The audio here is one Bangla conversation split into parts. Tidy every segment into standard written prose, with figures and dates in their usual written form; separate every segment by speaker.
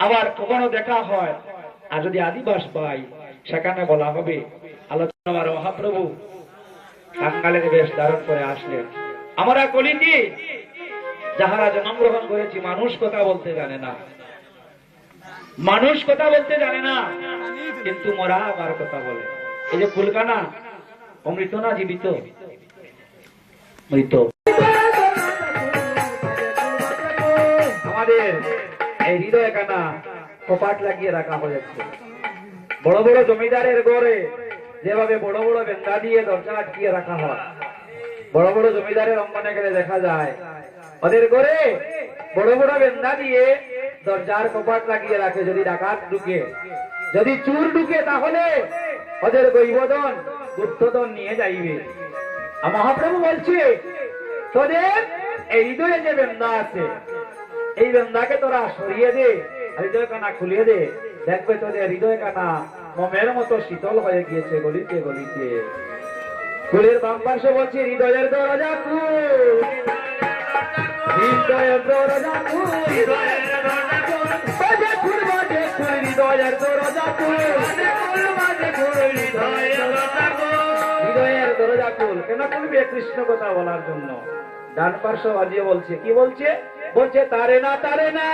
Speaker 1: আবার কখনো দেখা হয় আর যদি আদিবাস পাই সেখানে বলা হবে আলোচনা আমার মহাপ্রভু কাঙ্গালের বেশ ধারণ করে আসলেন। আমরা কলিতে যাহারা জন্মগ্রহণ করেছি মানুষ কথা বলতে জানে না, মানুষ কথা বলতে জানে না, কিন্তু মোরা আমার কথা বলে। এই যে ফুলকানা অমৃত না জীবিত? মৃত। আমাদের এই হৃদয় কানা কপাট লাগিয়ে রাখা হয়েছে। বড় বড় জমিদারের ঘরে যেভাবে বড় বড় বেন্দা দিয়ে দরজা আটকিয়ে রাখা হয়, বড় বড় জমিদারের অঙ্গনে গেলে দেখা যায় ওদের ঘরে বড় বড় বেন্দা দিয়ে দরজার কপাট লাগিয়ে রাখে। যদি ডাকাত ঢুকে, যদি চুর ঢুকে, তাহলে ওদের গৈবদন গুপ্তধন নিয়ে যাইবে। আর মহাপ্রভু বলছে তোদের এই হৃদয়ে যে বেন্দা আছে, এই বেন্দাকে তোরা সরিয়ে দে, হৃদয় কানা খুলিয়ে দে, দেখবে তোদের হৃদয় কানা মোমের মতো শীতল হয়ে গিয়েছে গলিতে গলিতে। ফুলের বাম পার্শ্বে বলছে হৃদয়ের দরজা খুল, হৃদয়ের দরজা খুল, হৃদয়ের দরজা খুল, বাজে খুল, বাজে খুল, হৃদয়ের দরজা খুল, বাজে খুল, হৃদয়ের দরজা খুল, হৃদয়ের দরজা খুল। কেন খুলবে? কৃষ্ণ কথা বলার জন্য। ডান পার্শ্ব বাজিয়ে বলছে, কি বলছে? বলছে তারে না, তারে না,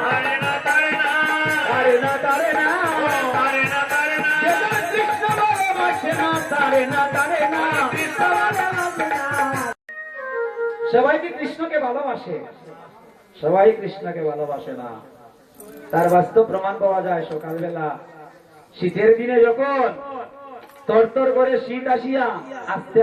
Speaker 1: তারে না, তারে না, তারে না, তারে না, তারে না, তারে না, কৃষ্ণ ভালোবাসে না, তারে না, তারে না, কৃষ্ণ ভালোবাসে না। সবাই কি কৃষ্ণকে ভালোবাসে? সবাই কৃষ্ণকে ভালোবাসে না। তার বাস্তব প্রমাণ পাওয়া যায় সকালবেলা শীতের দিনে, যখন তরতর করে শীত আসিয়া আসতে